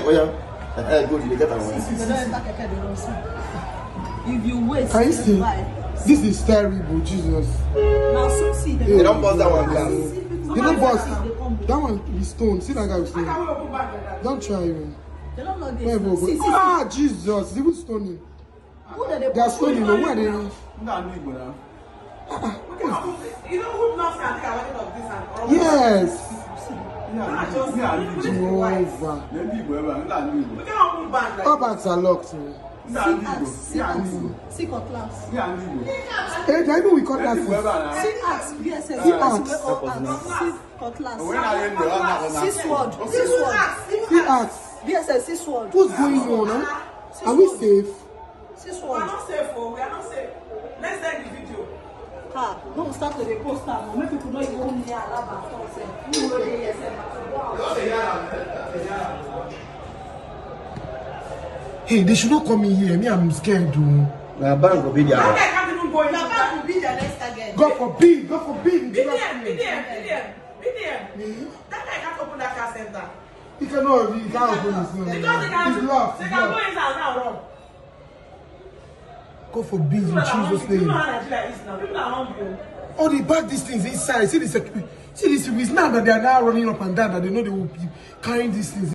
Oh yeah. Go to the get one. If you wait, can you see? This is terrible, Jesus. Now see They don't bust that one glass. They don't bust. That one is stone. See that guy with stone. Don't try it. They don't know this. Ah, Jesus. They will stone him. They are stoning. Where are they? You know who knows can take away of this and yes. Jehovah. All bags are locked. See cutlass. Hey, they even we cutlass. See axe. Yes, see cutlass. See sword. See sword. See axe. Yes, see sword. What's going on? Huh? Are we safe? See We sword. are not safe. We are not safe. Let's send the video. Don't start with the poster. Make people know you own near Alaba. Hey, they should not come in here. Me, I'm scared, dude. Nah, bank will be there. That guy can't even go in. That guy will be there next again. God forbid, God forbid. BDM. That guy can't open that car center. He cannot, he can't open his nose. Because they can go inside now, run. God forbid, in Jesus' You name. know how Nigeria is now. People are hungry. Oh, they bag these things inside. See this, it's now that they are now running up and down, that they know they will be carrying these things.